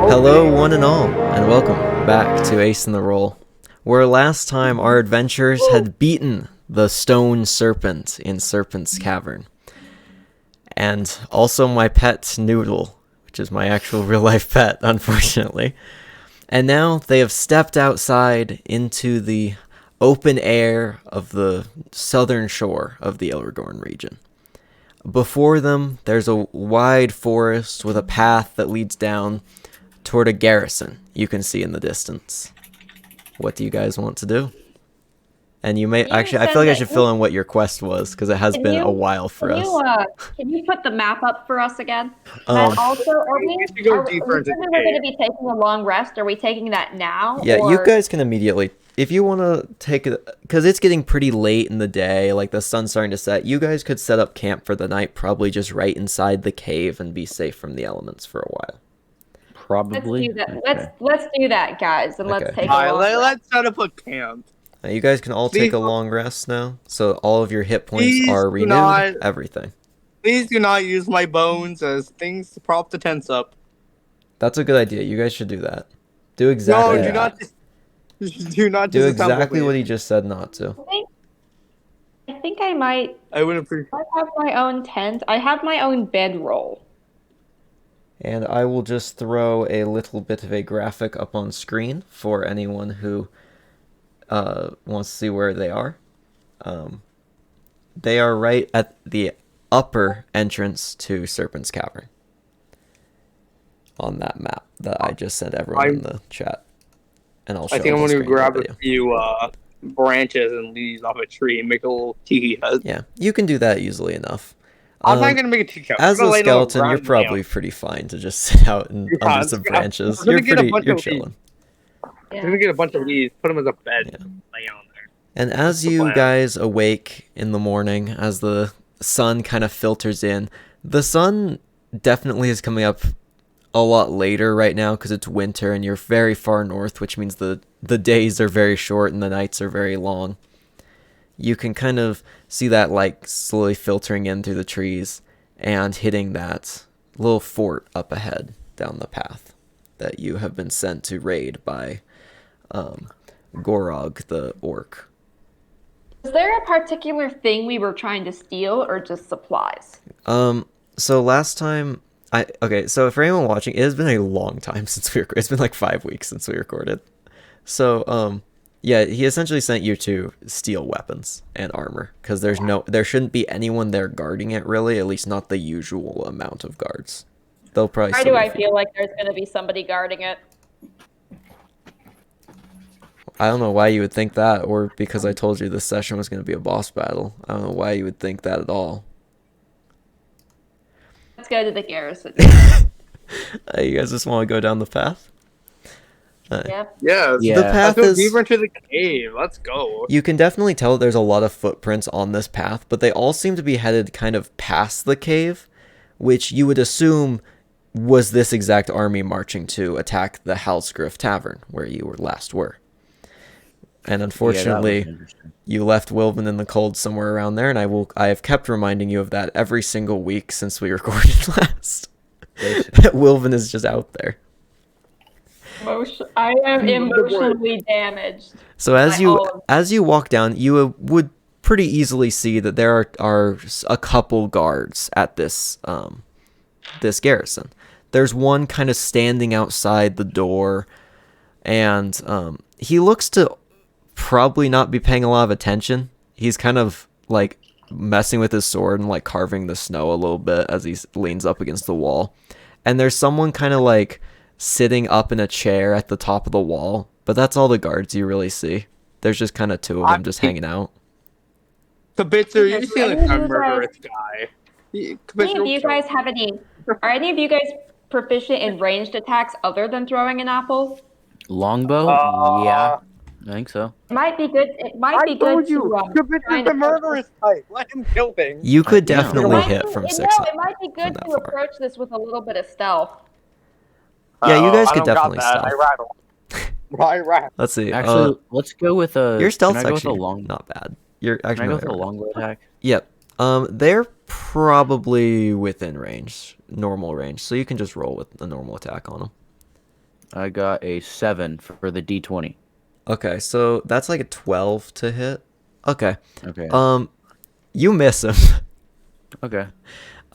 Hello, one and all, and welcome back to Ace in the Roll, where last time our adventurers had beaten the stone serpent in Serpent's Cavern, and also my pet Noodle, which is my actual real-life pet, unfortunately. And now they have stepped outside into the open air of the southern shore of the Elragorn region. Before them, there's a wide forest with a path that leads down toward a garrison you can see in the distance. What do you guys want to do? And you may actually, I feel like I should fill in what your quest was because it has been a while for us. Can you put the map up for us again? Also, are we going to be taking a long rest? Are we taking that now? Yeah, you guys can immediately, if you want to take it, because it's getting pretty late in the day, like the sun's starting to set, you guys could set up camp for the night, probably just right inside the cave and be safe from the elements for a while. Probably. Let's do that. Let's do that, guys, and let's take. Let's set up a camp. You guys can all take a long rest now, so all of your hit points are renewed. Everything. Please do not use my bones as things to prop the tents up. That's a good idea. You guys should do that. Do exactly. No, do not. Do exactly what he just said not to. I think I might. I would appreciate. I have my own tent. I have my own bedroll. And I will just throw a little bit of a graphic up on screen for anyone who wants to see where they are. They are right at the upper entrance to Serpent's Cavern on that map that I just sent everyone in the chat. And I'll show I think I'm going going to grab a few branches and leaves off a tree and make a little tiki hut. Yeah, you can do that easily enough. I'm not gonna make a tiki hut. As a skeleton, you're probably pretty fine to just sit out under some branches. You're chilling. I'm gonna get a bunch of leaves, put them as a bed, and lay on there. And as you guys awake in the morning, as the sun kind of filters in, the sun definitely is coming up a lot later right now because it's winter and you're very far north, which means the days are very short and the nights are very long. You can kind of see that light slowly filtering in through the trees and hitting that little fort up ahead down the path that you have been sent to raid by Gorog the orc. Was there a particular thing we were trying to steal or just supplies? So last time so for anyone watching, it has been a long time since it's been like 5 weeks since we recorded. So yeah, he essentially sent you to steal weapons and armor because there shouldn't be anyone there guarding it really, at least not the usual amount of guards. They'll probably. Why do I feel like there's going to be somebody guarding it? I don't know why you would think that, or because I told you this session was going to be a boss battle. I don't know why you would think that at all. Let's go to the garrison. You guys just want to go down the path? Yep. Yeah. The path Let's go is deeper into the cave. Let's go. You can definitely tell that there's a lot of footprints on this path, but they all seem to be headed kind of past the cave, which you would assume was this exact army marching to attack the Halsgriff Tavern, where you last were. And unfortunately, you left Wilvin in the cold somewhere around there, and I have kept reminding you of that every single week since we recorded last. Wilvin is just out there. I am emotionally damaged. So as you walk down, you would pretty easily see that there are a couple guards at this this garrison. There's one kind of standing outside the door, and he looks to probably not be paying a lot of attention. He's kind of like messing with his sword and like carving the snow a little bit as he leans up against the wall. And there's someone kind of like sitting up in a chair at the top of the wall, but that's all the guards you really see. There's just kind of two of them just hanging out. Kabitzer, you seem like a murderous guy. Are any of you guys proficient in ranged attacks other than throwing an apple? Longbow? Yeah, I think so. It might be good. Kabitzer's the murderous type. Let him kill things. You could definitely hit from 6. It might be good to approach this with a little bit of stealth. Yeah, you guys could definitely stealth. I rattle. Let's see. Actually, let's go with a. Your stealth's actually not bad. Can I go with a longbow attack? Yep. They're probably within range, normal range, so you can just roll with a normal attack on them. I got a 7 for the D20. Okay, so that's like a 12 to hit. Okay. Okay. You miss him. Okay.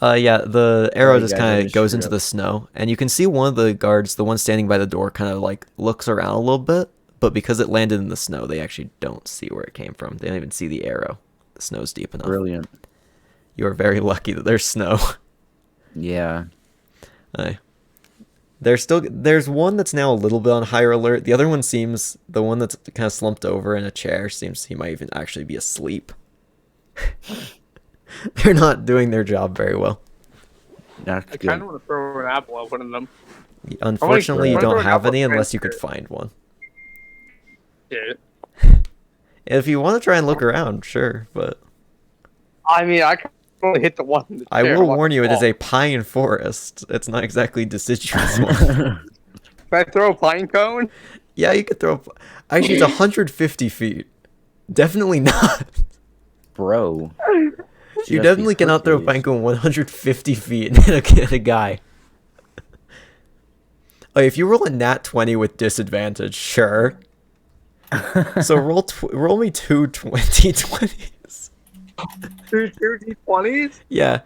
Yeah, the arrow Sorry, just guys, I kind of just goes screwed into up. the snow, and you can see one of the guards, the one standing by the door, kind of like looks around a little bit, but because it landed in the snow, they actually don't see where it came from. They don't even see the arrow. The snow's deep enough. Brilliant. You are very lucky that there's snow. Yeah. Aye. There's one that's now a little bit on higher alert. The other one seems, the one that's kind of slumped over in a chair, seems he might even actually be asleep. They're not doing their job very well. That's I good. kind of want to throw an apple at one of them. Unfortunately, you I'm gonna don't throw an have apple any at unless you Spencer. could find one. Yeah. If you want to try and look around, sure, but I mean, I can only hit the one. In the I chair. will What warn the you, it is fuck? a pine forest. It's not exactly deciduous one. Can I throw a pine cone? Yeah, you could throw. Actually, it's 150 feet. Definitely not. Bro. You Just definitely be cannot throw a Hercules. pine cone 150 feet at a guy. Oh, if you roll a nat 20 with disadvantage, sure. So roll me two 20s. Two D20s? Yeah,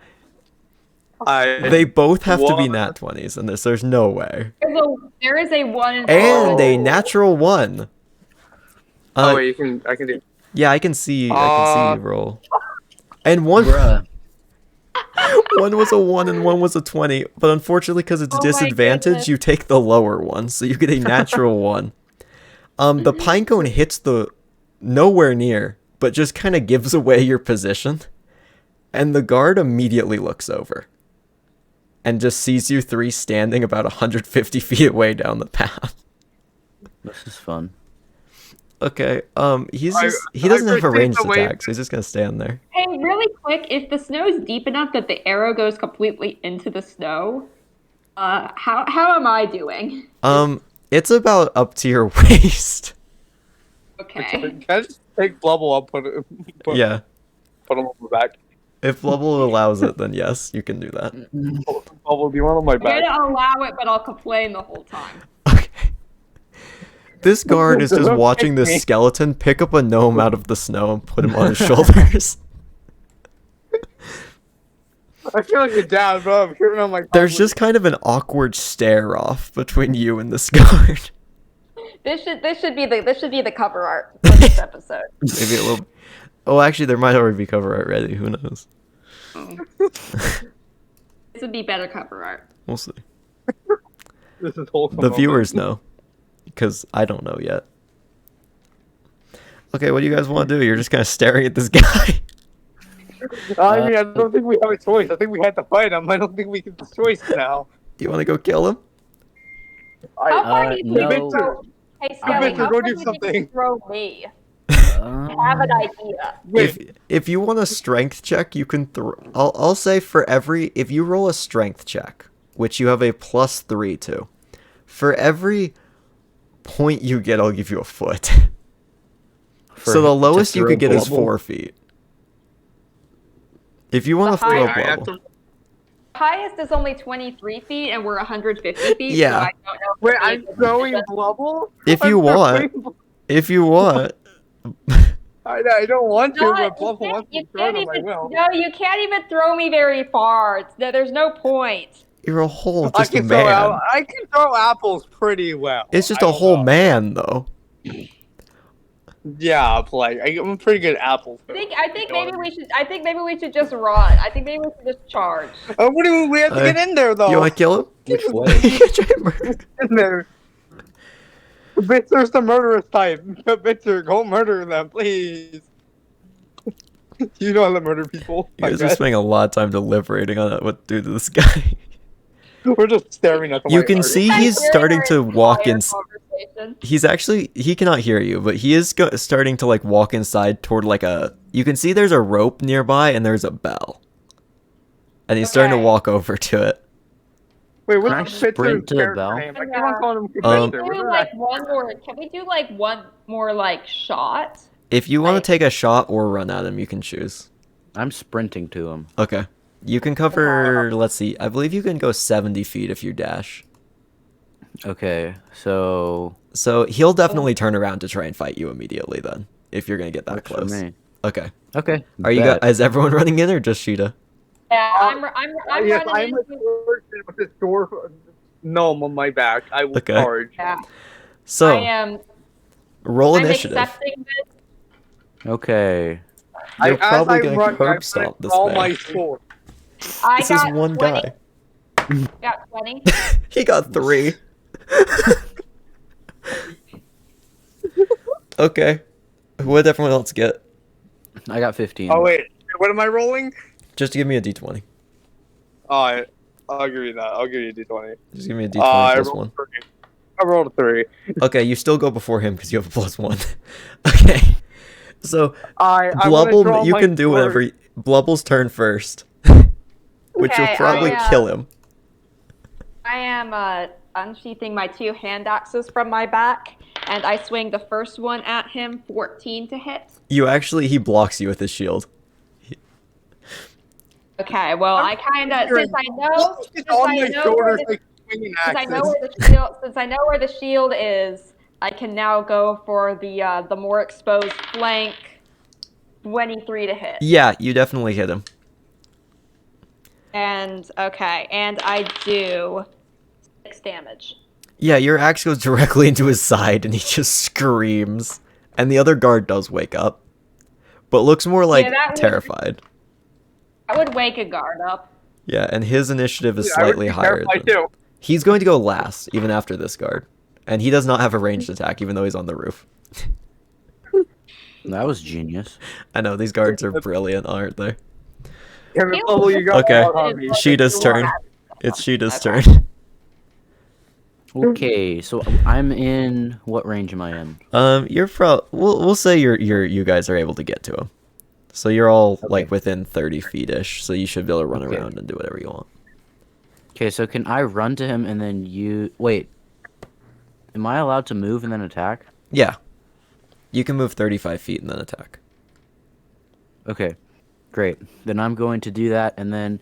I they both have to be What? nat 20s, and there's no way. There is a 1 in And a Oh. natural 1. Oh wait, I can do. Yeah, I can see you roll. And one Bruh. one was a 1 and one was a 20, but unfortunately because it's Oh my disadvantage, goodness. you take the lower one, so you get a natural 1. The pine cone hits the nowhere near, but just kind of gives away your position. And the guard immediately looks over and just sees you three standing about 150 feet away down the path. This is fun. Okay, he I doesn't have a perceive ranged the way- attack, so he's just gonna stand there. Hey, really quick, if the snow is deep enough that the arrow goes completely into the snow, how am I doing? It's about up to your waist. Okay. Can I just take Blubble up, put Yeah. him on my back? If Blubble allows it, then yes, you can do that. Blubble, do you want on my I'm back? gonna allow it, but I'll complain the whole time. Okay. This guard is just Don't watching kick this me. skeleton pick up a gnome out of the snow and put him on his shoulders. I feel like you're down, bro. I'm hearing on my. There's just kind of an awkward stare off between you and this guard. This should be the cover art for this episode. Maybe a little. Oh, actually, there might already be cover art ready. Who knows? This would be better cover art. We'll see. This is wholesome. The viewers know, because I don't know yet. Okay, what do you guys want to do? You're just kind of staring at this guy. I mean, I don't think we have a choice. I think we had to fight him. I don't think we get the choice now. Do you want to go kill him? How far do you think no. you throw? Hey, Skelly, Victor, how go far do do you think you something. throw me? I have an idea. Wait, If you want a strength check, you can throw. I'll say for every if you roll a strength check, which you have a +3 to, for every point you get, I'll give you a foot. So the lowest you could get is 4 feet. If you want to The throw higher- I have Blubble. to- Highest is only 23 feet, and we're 150 feet. Yeah. So I don't know if wait, we'll be I'm able to throwing just- Blubble? If you I'm want. throwing- If you want. I don't want to, No, but Blubble wants to throw them, I even, will. no, you can't even throw me very far. There's no point. You're a whole I just a can throw man. I can throw apples pretty well. It's just I a don't whole know. man though. Yeah, but, like I'm a pretty good apple. I think maybe we should just run. I think maybe we should just charge. What do we have to get in there though? You want to kill him? Which way? You can try and murder him. in there? Victor's the murderous type. Victor, go murder them, please. You know how to murder people. You guys I are guess. spending a lot of time deliberating on what to do to this guy. We're just staring at the You white can target. see he's Hearing starting our to walk in. entire conversation. He's actually he cannot hear you, but he is starting to like walk inside toward like a. You can see there's a rope nearby and there's a bell, and he's starting to Okay. walk over to it. Wait, Can I what's Victor's sprint to the character bell? name? I keep on calling him Um, Victor. Can What we is do like that? one more? Can we do like one more like shot? If you want Like- to take a shot or run at him, you can choose. I'm sprinting to him. Okay. You can cover. Let's see. I believe you can go 70 feet if you dash. Okay, so So he'll definitely turn around to try and fight you immediately then, if you're gonna get that works for close. me. Okay. Okay. Are you bet. is everyone running in or just Sheeta? Yeah, I'm Yes, running I'm a into. person with a door gnome on my back. I will Okay. charge. Yeah, So I am. roll I'm initiative. accepting this. Okay. You're As probably I'm gonna running, curb I'm stomp this all man. my sword. I This is got one 20. guy. Got 20. He got 3. Okay. What did everyone else get? I got 15. Oh wait, what am I rolling? Just give me a d20. Alright, I'll give you that. I'll give you a d20. Just give me a d20 I plus rolled 1. a 3. I rolled a 3. Okay, you still go before him because you have a plus 1. Okay. So I'm gonna draw Blubble, you my can do sword. whatever. Blubble's turn first, which will Okay, probably kill him. I am unsheathing my 2 hand axes from my back, and I swing the first one at him, 14 to hit. He blocks you with his shield. Okay, well, I kind of since I know It's since on I my know shoulders where the, like swinging since I know axes. where the shield since I know where the shield is, I can now go for the more exposed flank, 23 to hit. Yeah, you definitely hit him. And okay, and I do 6 damage. Yeah, your axe goes directly into his side and he just screams. And the other guard does wake up, but looks more like that would- terrified. I would wake a guard up. Yeah, and his initiative is Yeah, I would slightly be higher. terrified Than... too. He's going to go last, even after this guard. And he does not have a ranged attack, even though he's on the roof. That was genius. I know, these guards are brilliant, aren't they? Kevin Bubble, you got Okay. one on me. Sheeta's turn. It's Sheeta's turn. Okay, so I'm in. What range am I in? You're we'll say you guys are able to get to him. So you're all like within 30 feet ish, so you should be able to run Okay. around and do whatever you want. Okay, so can I run to him and then you wait? Am I allowed to move and then attack? Yeah. You can move 35 feet and then attack. Okay, great. Then I'm going to do that, and then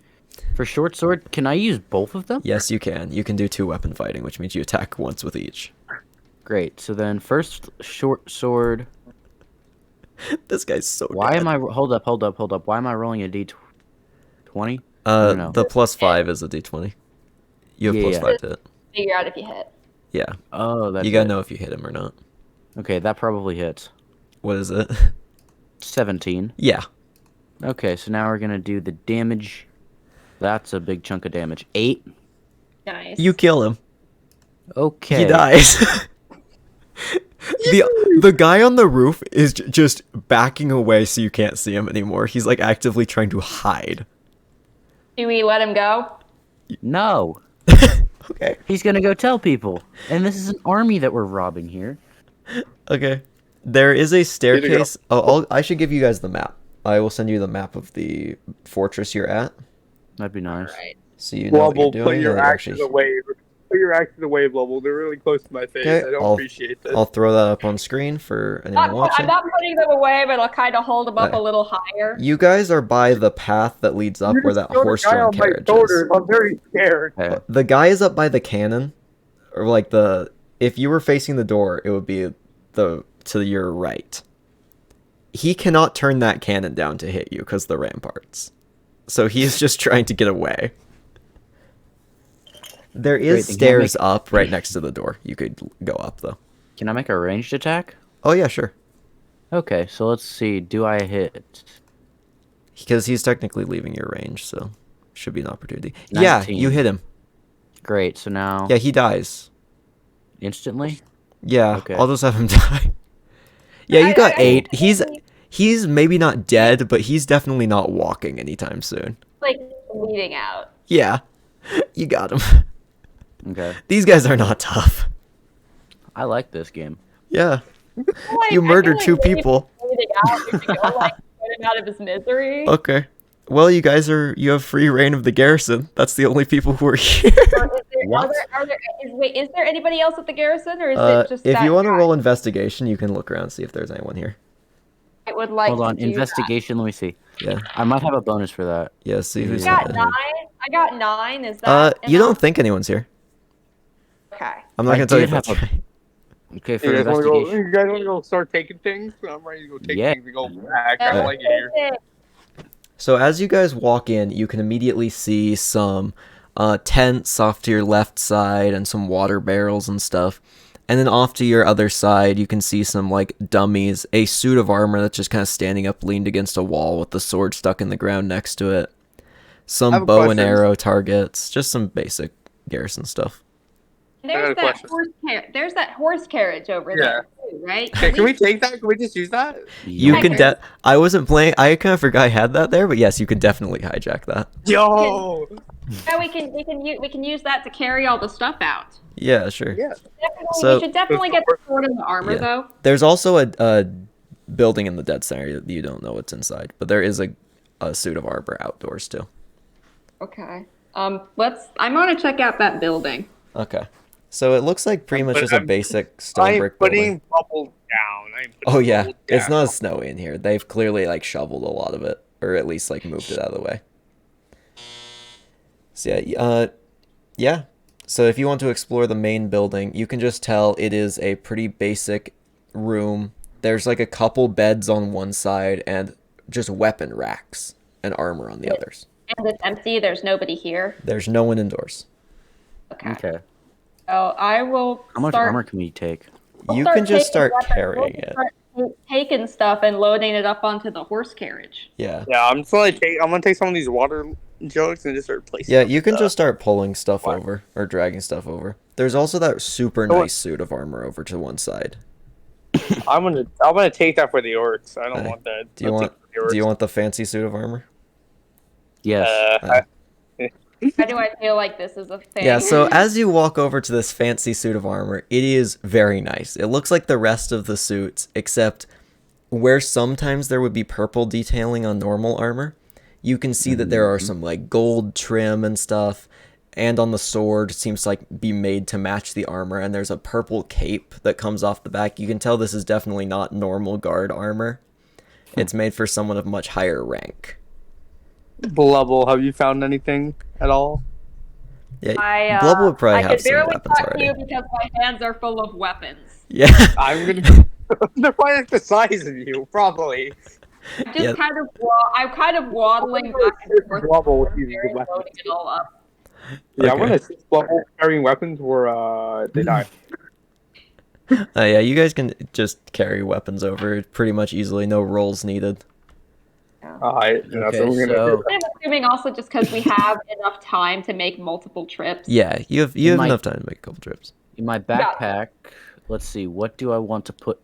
for short sword, can I use both of them? Yes, you can. You can do 2 weapon fighting, which means you attack once with each. Great. So then first short sword. This guy's so Why dead. am I? Hold up. Why am I rolling a d20? don't know. The plus 5 is a d20. You have Yeah, plus yeah. 5 to hit. Figure out if you hit. Yeah. Oh, that's You gotta it. know if you hit him or not. Okay, that probably hits. What is it? 17. Yeah. Okay, so now we're gonna do the damage. That's a big chunk of damage. 8. Nice. You kill him. Okay. He dies. the guy on the roof is just backing away so you can't see him anymore. He's like actively trying to hide. Do we let him go? No. Okay. He's gonna go tell people. And this is an army that we're robbing here. Okay. There is a to go. staircase. Oh, I should give you guys the map. I will send you the map of the fortress you're at, That'd be nice. Right. so you know what Blubble, you're put doing. your and axes away. Put your axes away, Blubble. They're really close to my face. Okay, I don't I'll- appreciate this. I'll throw that up on screen for anyone I'm watching. not putting them away, but I'll kind of hold them up Right. a little higher. You guys are by the path that leads up You where just that killed a horse guy drawn on my carriage shoulders. is. I'm very scared. Okay. The guy is up by the cannon, or like if you were facing the door, it would be to your right. He cannot turn that cannon down to hit you because the ramparts. So he's just trying to get away. There is Great, then can I stairs make- up right next to the door. You could go up though. Can I make a ranged attack? Oh yeah, sure. Okay, so let's see. Do I hit? Because he's technically leaving your range, so should be an opportunity. Yeah, 19. you hit him. Great. So now Yeah, he dies. instantly. Yeah, Okay. I'll just have him die. Yeah, you got I- 8. He's maybe not dead, but he's definitely not walking anytime soon. Like bleeding out. Yeah, you got him. Okay. These guys are not tough. I like this game. Yeah, Like, you I murdered feel 2 like maybe people. Bleeding out, you could go, like, put him out of his misery. Okay. Well, you have free reign of the garrison. That's the only people who are here. Or is there, What? is there anybody else at the garrison, or is it just If that you want to guy? roll investigation, you can look around and see if there's anyone here. I would like Hold to on. do that. Investigation. Let me see. Yeah, I might have a bonus for that. yeah. See who's I got here. 9. I got 9. Is that You enough? don't think anyone's here. Okay. I'm not I gonna tell you did if that's have a- right. Okay, for You guys want to go? investigation. You guys want to go start taking things? I'm ready to go take Yeah. things and go back. I don't like it here. So as you guys walk in, you can immediately see some tents off to your left side and some water barrels and stuff. And then off to your other side, you can see some like dummies, a suit of armor that's just kind of standing up, leaned against a wall with the sword stuck in the ground next to it. I have Some a bow and question. arrow targets, just some basic garrison stuff. There's a that question. there's that horse carriage over there, too, right? Okay, can we take that? Can we just use that? You Yeah. can I wasn't playing. I kind of forgot I had that there, but yes, you could definitely hijack that. Yo. Yeah, we can use that to carry all the stuff out. Yeah, sure. Yeah. Definitely, So- we should definitely get the sword and the armor Yeah. though. There's also a building in the dead center that you don't know what's inside, but there is a suit of armor outdoors too. Okay. I'm gonna check out that building. Okay. So it looks like pretty much just a I'm- basic stone I'm brick putting building. bubbles down. I'm putting Oh yeah, bubbles it's down. not snowy in here. They've clearly like shoveled a lot of it, or at least like moved it out of the way. So yeah. So if you want to explore the main building, you can just tell it is a pretty basic room. There's like a couple beds on one side and just weapon racks and armor on the others. And it's empty. There's nobody here. There's no one indoors. Okay. Okay. So I will. How much start, armor can we take? You start can just taking start weapons. carrying it. Start taking stuff and loading it up onto the horse carriage. Yeah. Yeah, I'm gonna take some of these water jugs and just start placing. Yeah, them you can stuff. just start pulling stuff What? over or dragging stuff over. There's also that super Oh, nice suit of armor over to one side. I'm gonna take that for the orcs. I don't Okay. want that. Do you I'll want take it for the do you orcs. want the fancy suit of armor? Yes. Why do I feel like this is a thing? Yeah, so as you walk over to this fancy suit of armor, it is very nice. It looks like the rest of the suits, except where sometimes there would be purple detailing on normal armor, you can see that there are some like gold trim and stuff, and on the sword seems to like be made to match the armor, and there's a purple cape that comes off the back. You can tell this is definitely not normal guard armor. It's made for someone of much higher rank. Blubble, have you found anything at all? Yeah, Blub would probably I have could some barely weapons talk to already. you because my hands are full of weapons. Yeah. I'm gonna. They're probably like the size of you, probably. I'm just Yeah. I'm kind of waddling back and forth. Blubble with these Loading weapons. it all up. Yeah, Okay. when it's Blubble carrying weapons, where they die. Yeah, you guys can just carry weapons over pretty much easily. No rolls needed. Alright, that's Okay, what we're gonna so do. I'm assuming also just because we have enough time to make multiple trips. Yeah, you have might- enough time to make a couple trips. in my backpack, let's see. What do I want to put?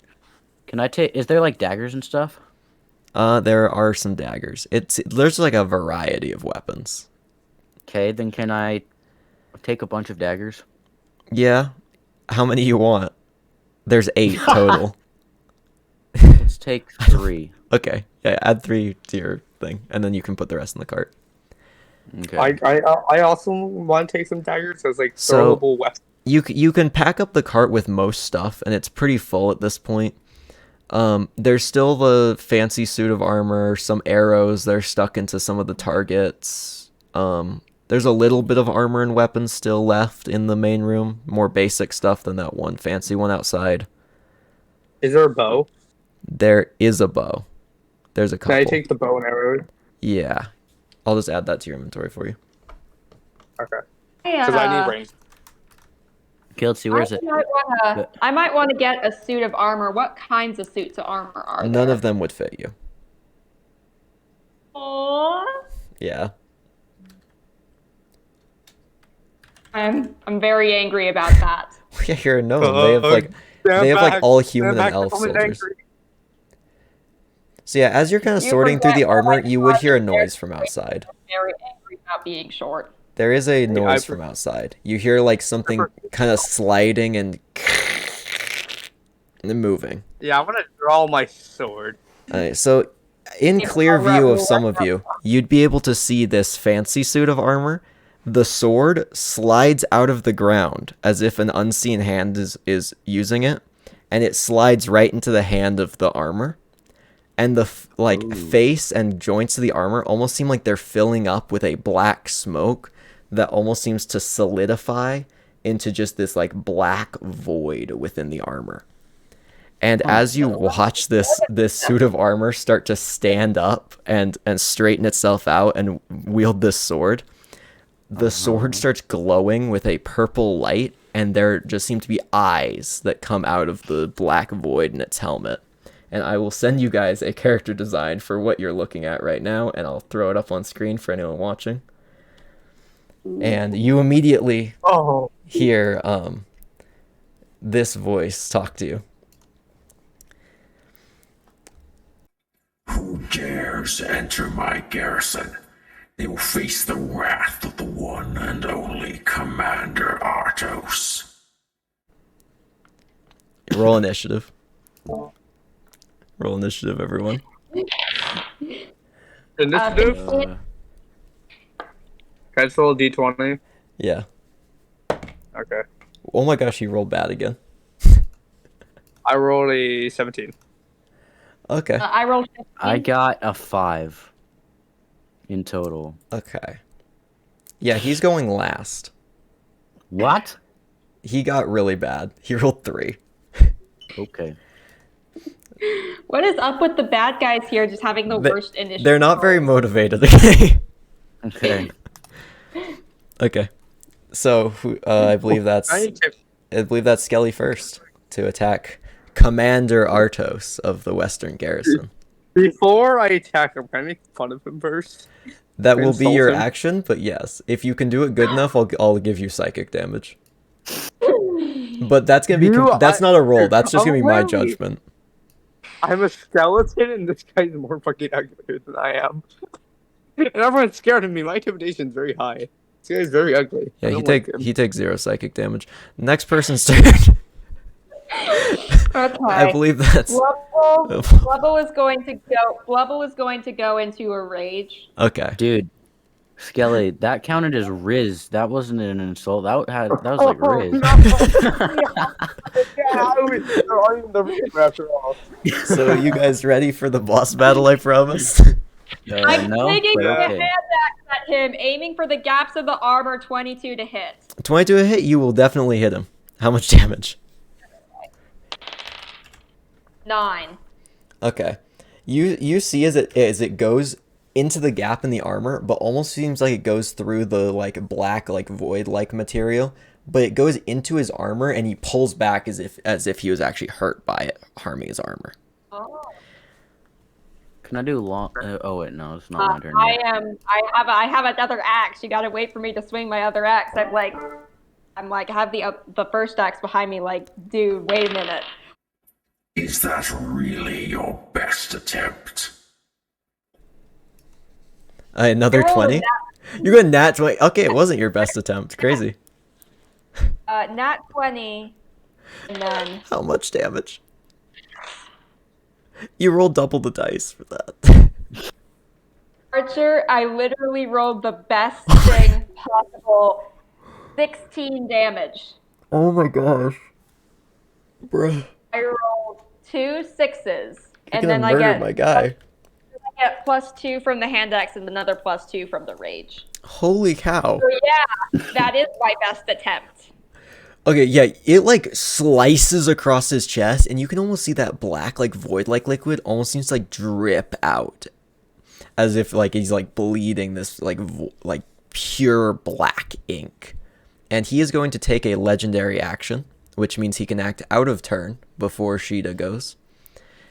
Can I take? Is there like daggers and stuff? There are some daggers. There's like a variety of weapons. Okay, then can I take a bunch of daggers? Yeah. How many you want? There's 8 total. Let's take 3. Okay. Yeah, add 3 to your thing, and then you can put the rest in the cart. Okay. I also want to take some daggers as like So- throwable weapons. You can pack up the cart with most stuff, and it's pretty full at this point. There's still the fancy suit of armor, some arrows. They're stuck into some of the targets. There's a little bit of armor and weapons still left in the main room. More basic stuff than that one fancy one outside. Is there a bow? There is a bow. There's a Can couple. I take the bow and arrow? Yeah. I'll just add that to your inventory for you. Okay. Because I need range. Okay, let's see. Where's it? I might want to get a suit of armor. What kinds of suits of armor are there? None of them would fit you. Aww. Yeah. I'm very angry about that. Yeah, you're a gnome. They have like all human and elf soldiers. So yeah, as you're kind of You sorting through the forget armor, that you would hear a I'm noise from outside. Very angry about being short. There is a noise I- from outside. You hear like something kind of sliding and moving. Yeah, I'm gonna draw my sword. So in It's clear alright, view of we'll some work of you, you'd be able to see this fancy suit of armor. The sword slides out of the ground as if an unseen hand is using it, and it slides right into the hand of the armor. And the face and joints of the armor almost seem like they're filling up with a black smoke that almost seems to solidify into just this like black void within the armor. And as you watch this suit of armor start to stand up and straighten itself out and wield this sword, the sword starts glowing with a purple light, and there just seem to be eyes that come out of the black void in its helmet. And I will send you guys a character design for what you're looking at right now, and I'll throw it up on screen for anyone watching. And you immediately Oh. hear this voice talk to you. Who dares enter my garrison? They will face the wrath of the one and only Commander Artos. Roll initiative. Roll initiative, everyone. Initiative? It's- Can I just roll a d20? Yeah. Okay. Oh my gosh, you rolled bad again. I rolled a 17. Okay. I rolled 15. I got a 5 in total. Okay. Yeah, he's going last. What? He got really bad. He rolled 3. Okay. What is up with the bad guys here just having the They- worst initiative? They're not very motivated. Okay. Okay. Okay. So I believe that's I Skelly first to attack Commander Artos of the Western Garrison. Before I attack him, can I make fun of him first? That will be your Insult him. action, but yes, if you can do it good enough, I'll give you psychic damage. But that's gonna be that's not a roll. That's just gonna be my Really? judgment. I'm a skeleton and this guy's more fucking ugly than I am. And everyone's scared of me. My intimidation's very high. This guy's very ugly. Yeah, I he don't like him. he takes 0 psychic damage. Next person's turn. Okay. I believe that's Blubble is going to go. Blubble is going to go into a rage. okay. Dude, Skelly, that counted as Riz. That wasn't an insult. That was like Riz. Yeah, I was the reader after all. So you guys ready for the boss battle? I promised. I'm no, swinging but the okay. hand axe at him, aiming for the gaps of the armor. 22 to hit. 22 a hit. You will definitely hit him. How much damage? 9. Okay. You see as it goes into the gap in the armor, but almost seems like it goes through the like black like void like material, but it goes into his armor and he pulls back as if he was actually hurt by it, harming his armor. Oh. Can I do long? Oh wait, no, it's not my turn. I yet. am. I have another axe. You gotta wait for me to swing my other axe. I'm like, I have the first axe behind me. Like, dude, wait a minute. Is that really your best attempt? Another I rolled a 20. You got nat 20. Okay, it wasn't your best attempt. Crazy. Nat 20, and then How much damage? You rolled double the dice for that. Archer. I literally rolled the best thing possible. 16 damage. Oh my gosh. Bruh. I rolled 2 6s, You're and gonna then I murder get my guy. +2 from the hand axe and another +2 from the rage. Holy cow. So yeah, that is my best attempt. Okay, yeah, it like slices across his chest, and you can almost see that black, like void like liquid almost seems to like drip out. As if like he's like bleeding this like like pure black ink. And he is going to take a legendary action, which means he can act out of turn before Sheeta goes.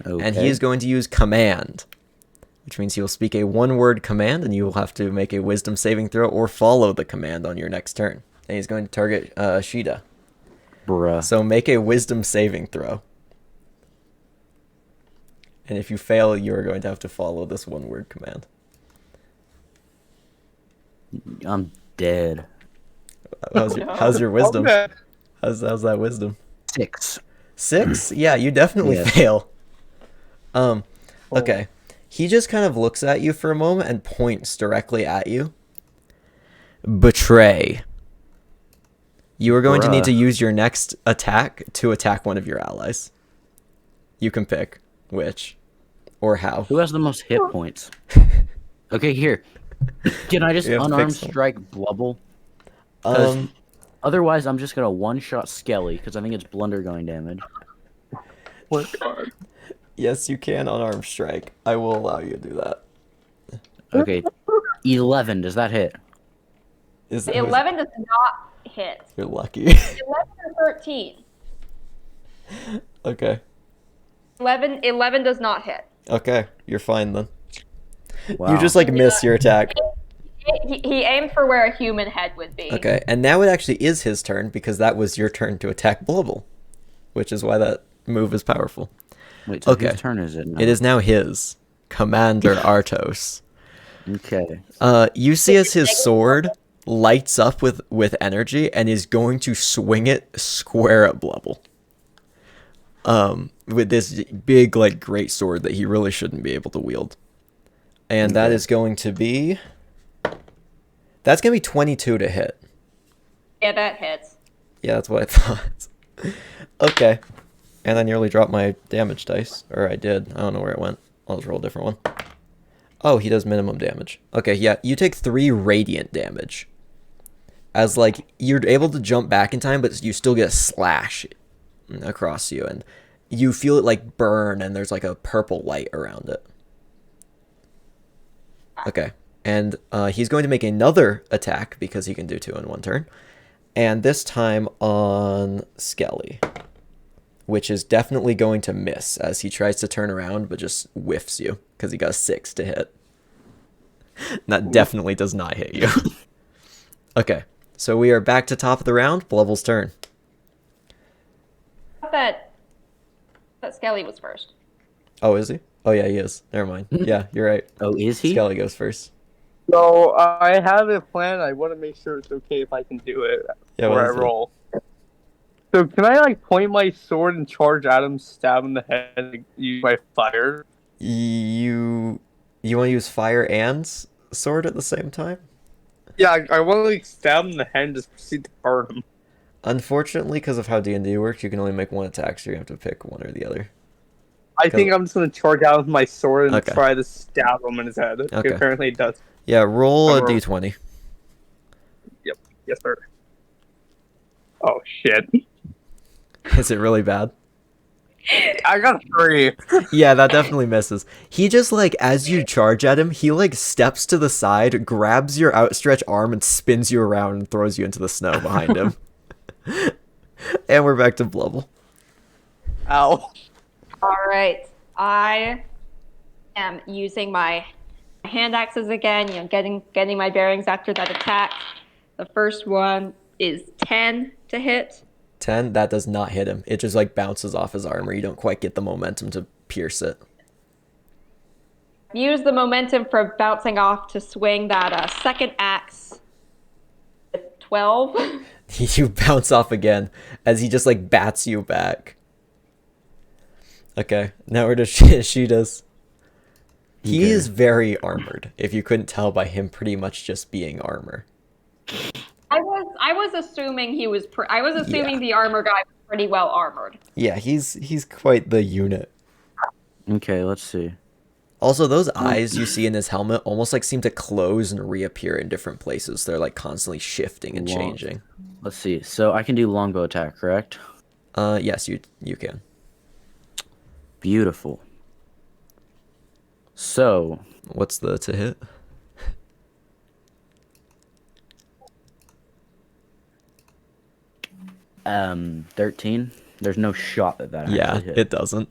Okay. And he is going to use command, which means he will speak a one-word command, and you will have to make a wisdom saving throw or follow the command on your next turn. And he's going to target Sheeta. Bruh. So make a wisdom saving throw. And if you fail, you are going to have to follow this one-word command. I'm dead. How's your wisdom? Okay. How's that wisdom? 6. 6? Yeah, you definitely Yeah. fail. Okay. He just kind of looks at you for a moment and points directly at you. Betray. You are going to need Bruh. to use your next attack to attack one of your allies. You can pick which or how. Who has the most hit points? Okay, here. Can I just You have to pick unarmed some. strike Blubble? 'Cause Um, Otherwise, I'm just gonna one-shot Skelly because I think it's blunder going damage. Oh my god. Yes, you can unarmed strike. I will allow you to do that. Okay, 11. Does that hit? Is that 11 does not hit. You're lucky. 11 or 13. Okay. 11 does not hit. Okay, you're fine then. Wow. You just like miss your attack. He aimed for where a human head would be. Okay, and now it actually is his turn because that was your turn to attack Blubble, which is why that move is powerful. Wait, so Okay. whose turn is it now? It is now his, Commander Artos. Okay. You see as his sword lights up with energy and is going to swing it square at Blubble. With this big, like, great sword that he really shouldn't be able to wield. And that Okay. is going to be... That's going to be 22 to hit. Yeah, that hits. Yeah, that's what I thought. Okay. And I nearly dropped my damage dice. Or I did. I don't know where it went. I'll just roll a different one. Oh, he does minimum damage. Okay, yeah. You take 3 radiant damage. As, like, you're able to jump back in time, but you still get a slash across you. And you feel it, like, burn, and there's, like, a purple light around it. Okay. And he's going to make another attack, because he can do 2 in one turn. And this time on Skelly. Which is definitely going to miss, as he tries to turn around, but just whiffs you, because he got a 6 to hit. That definitely does not hit you. Okay. So we are back to top of the round. Blubbles' turn. I thought that Skelly was first. Oh, is he? Oh, yeah, he is. Never mind. Yeah, you're right. Oh, is he? Skelly goes first. So I have a plan. I want to make sure it's okay if I can do it Yeah, before what I is it? roll. So can I like point my sword and charge at him, stab him in the head, and use my fire? You want to use fire and sword at the same time? Yeah, I want to like stab him in the head and just proceed to burn him. Unfortunately, because of how D&D works, you can only make one attack, so you have to pick one or the other. I think I'm just gonna charge out with my sword and Okay. try to stab him in his head. Okay. Apparently it does. Yeah, roll a Or- d20. Yes, sir. Oh shit! Is it really bad? I got 3. Yeah, that definitely misses. He just, like, as you charge at him, he, like, steps to the side, grabs your outstretched arm, and spins you around and throws you into the snow behind him. And we're back to Blubble. Ow! All right. I am using my hand axes again, getting my bearings after that attack. The first one is 10 to hit. 10, that does not hit him. It just, like, bounces off his armor. You don't quite get the momentum to pierce it. Use the momentum for bouncing off to swing that second axe with 12. You bounce off again as he just, like, bats you back. Okay, now we're to Sheeta's. He Okay. is very armored, if you couldn't tell by him pretty much just being armor. I was assuming he was. I was assuming Yeah. the armor guy was pretty well armored. Yeah, he's quite the unit. Okay, let's see. Also, those eyes you see in his helmet almost like seem to close and reappear in different places. They're like constantly shifting and Long- changing. Let's see. So I can do longbow attack, correct? Yes, you can. Beautiful. So, What's the to hit? 13. There's no shot that Yeah, actually hit. it doesn't.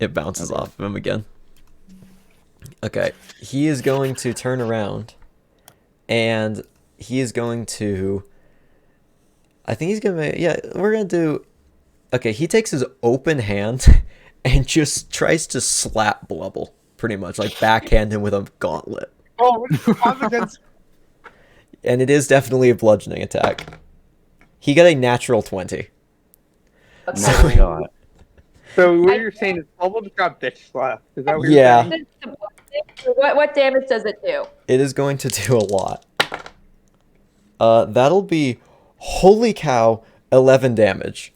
It bounces Okay. off of him again. Okay, he is going to turn around, and he is going to. I think he's gonna. Yeah, we're gonna do. Okay, he takes his open hand and just tries to slap Blubble, pretty much like backhand him with a gauntlet, Oh, I'm against. and it is definitely a bludgeoning attack. He got a natural 20. No shot. So what you're saying is Bubble just got bitch slapped. Is that what Yeah. you're saying? What damage does it do? It is going to do a lot. That'll be, holy cow, 11 damage.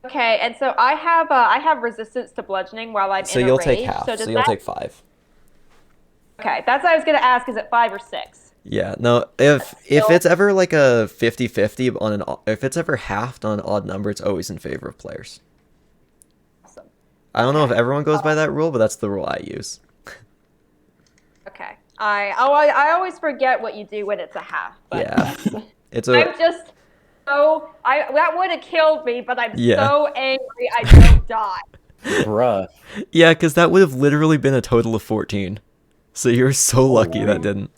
Okay, and so I have resistance to bludgeoning while I'm So in a you'll rage. take half. So So does you'll that? take 5. Okay, that's what I was gonna ask. Is it 5 or 6? Yeah, no, if it's ever like a 50-50 on if it's ever halved on an odd number, it's always in favor of players. Awesome. I don't know if Okay. everyone goes by that rule, but that's the rule I use. Okay. I always forget what you do when it's a half. But Yeah. It's I'm just so that would have killed me, but I'm Yeah. so angry I don't die. Bruh. Yeah, because that would have literally been a total of 14. So you're so lucky that didn't.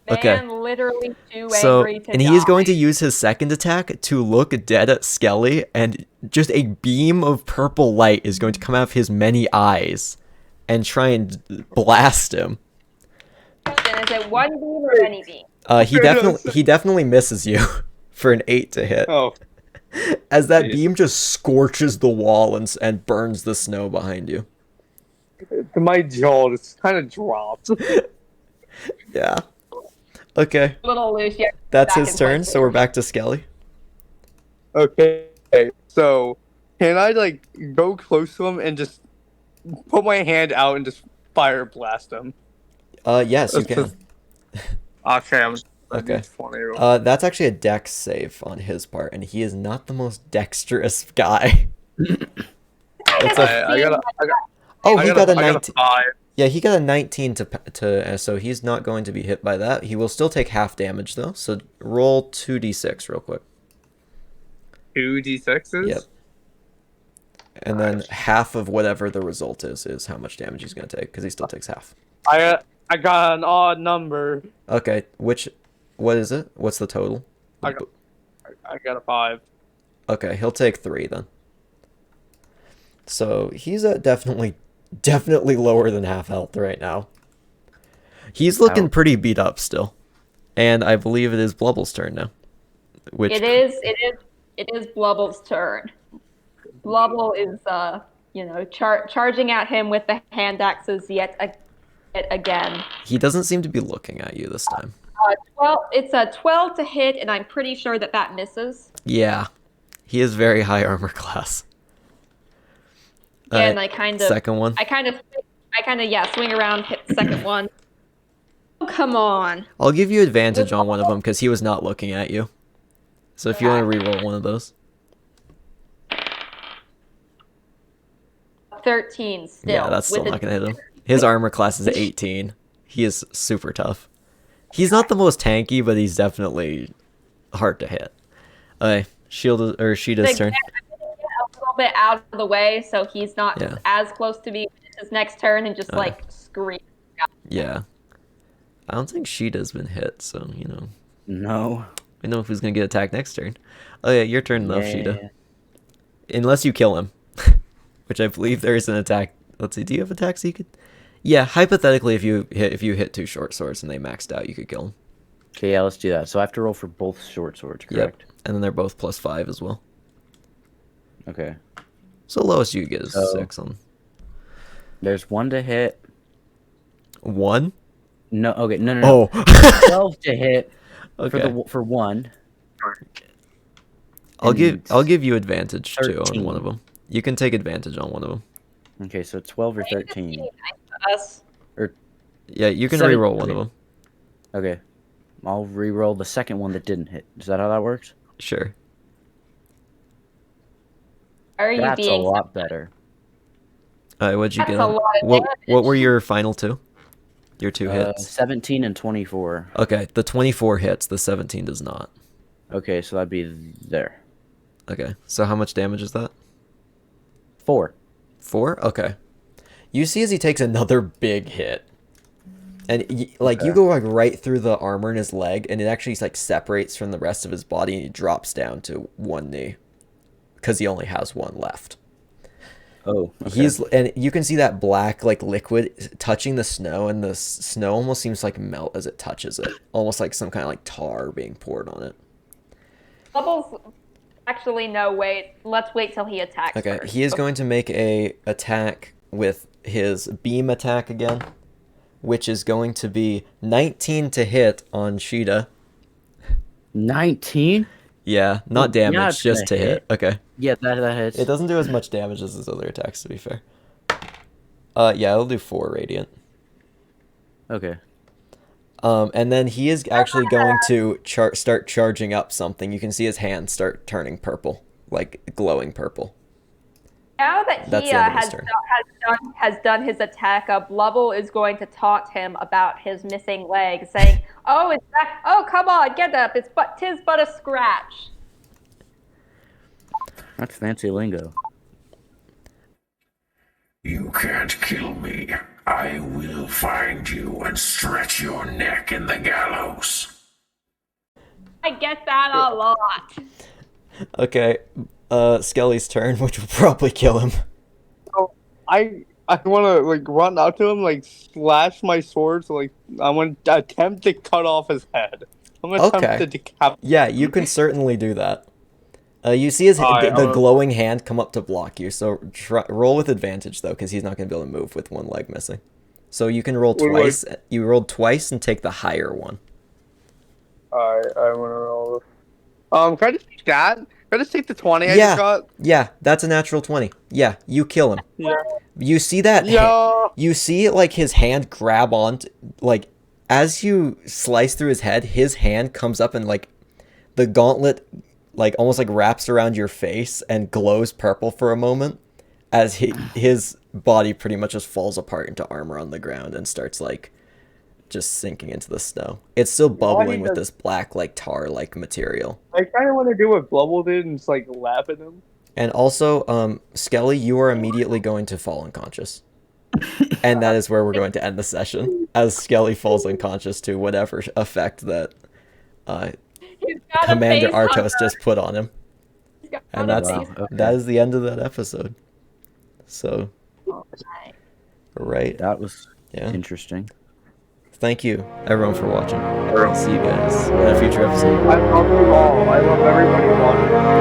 Okay. Man, literally too So, angry to and die. he is going to use his second attack to look dead at Skelly, and just a beam of purple light is going to come out of his many eyes and try and blast him. Is it one beam or any beam? He definitely misses you for an 8 to hit. Oh, As that Jeez. beam just scorches the wall and burns the snow behind you. my jaw just kind of dropped. Yeah. Okay. Little loose. Yeah, That's back his in turn, place so here. we're back to Skelly. Okay, so can I like go close to him and just put my hand out and just fire blast him? Yes, you That's can. just- Okay, I'm Okay. 20. That's actually a dex save on his part, and he is not the most dexterous guy. It's a, I got oh, he got a 19. 5. Yeah, he got a 19 so he's not going to be hit by that. He will still take half damage though. So roll 2d6 real quick. 2d6s? Yep. And then half of whatever the result is how much damage he's going to take, because he still takes half. I got an odd number. Okay, what is it? What's the total? I got a 5. Okay, he'll take 3 then. So he's at definitely lower than half health right now. He's looking Ouch. pretty beat up still. And I believe it is Blubble's turn now. Which It is Blubble's turn. Blubble is charging at him with the hand axes yet again. he doesn't seem to be looking at you this time. 12 to hit, and I'm pretty sure that misses. Yeah. He is very high armor class. And I kind of second one. swing around, hit the second one. Oh, come on. I'll give you advantage on one of them because he was not looking at you. So if you want to reroll one of those. 13 still. Yeah, that's still with not going to hit him. His armor class is 18. He is super tough. He's not the most tanky, but he's definitely hard to hit. Sheeta's turn. a little bit out of the way so he's not Yeah. as close to me. It's his next turn and just scream. Yeah. I don't think Sheeta's been hit, so, No. we know who's going to get attacked next turn. Oh, yeah, your turn, though, Yeah. Sheeta. Unless you kill him. Which I believe there is an attack. Let's see, do you have attacks you could... Yeah, hypothetically, if you hit 2 short swords and they maxed out, you could kill them. Okay, yeah, let's do that. So I have to roll for both short swords, correct? Yep. And then they're both +5 as well. Okay. So lowest you get is So- 6 on... There's 1 to hit. 1? No, okay, no. Oh. 12 to hit Okay. for 1. I'll give and you advantage too on 13. one of them. You can take advantage on one of them. Okay, so 12 or 13. Us. Yeah, you can 7 reroll one of them. Okay. I'll re-roll the second one that didn't hit. Is that how that works? Sure. Are you That's a being lot better. All right, what'd you That's get a on? lot of What damage. were your final 2? Your 2 hits. 17 and 24. Okay, the 24 hits, the 17 does not. Okay, so that'd be there. Okay, so how much damage is that? 4. 4? Okay. You see as he takes another big hit. And you go right through the armor in his leg, and it actually separates from the rest of his body, and he drops down to 1 knee. Because he only has 1 left. Oh, okay. And you can see that black liquid touching the snow, and the snow almost seems like melt as it touches it, almost like some kind of tar being poured on it. Bubbles? Actually, no. Wait. Let's wait till he attacks. Okay, first. he is going to make a attack with his beam attack again, which is going to be 19 to hit on Sheeta. 19? Yeah, not Yeah, damage, it's just to gonna hit. Okay. Yeah, that hits. It doesn't do as much damage as his other attacks, to be fair. Yeah, it'll do 4 radiant. Okay. And then he is actually going to start charging up something. You can see his hand start turning purple, like glowing purple. Now that That's he the end of his turn. has done his attack, Blubble is going to taunt him about his missing leg, saying, "Oh, it's that. Oh, come on, get up! Tis but a scratch." That's fancy lingo. You can't kill me. I will find you and stretch your neck in the gallows. I get that a lot. Okay, Skelly's turn, which will probably kill him. So I want to like run out to him, like slash my sword. So like I want to attempt to cut off his head. I'm gonna Okay. attempt to decapitate. Yeah, you can certainly do that. You see his Alright, the glowing hand come up to block you. So roll with advantage though, because he's not gonna be able to move with one leg missing. So you can roll Wait. twice. You rolled twice and take the higher one. Alright, I want to roll. Can I just take that? Can I just take the 20 I Yeah. just got? Yeah, that's a natural 20. Yeah, you kill him. Yeah. You see that? You see like his hand grab on, like as you slice through his head, his hand comes up and like the gauntlet, like almost like wraps around your face and glows purple for a moment, as his body pretty much just falls apart into armor on the ground and starts like just sinking into the snow. It's still bubbling with this black like tar like material. I kind of want to do what Blubble did and just like laugh at him. And also, Skelly, you are immediately going to fall unconscious. And that is where we're going to end the session, as Skelly falls unconscious to whatever effect that He's got Commander a face Artos just put on him. He's got And a that's face okay. that is the end of that episode. So, hunter. right, That was yeah. interesting. Thank you, everyone, for watching. I'll see you guys in a future episode. I love you all. I love everybody watching.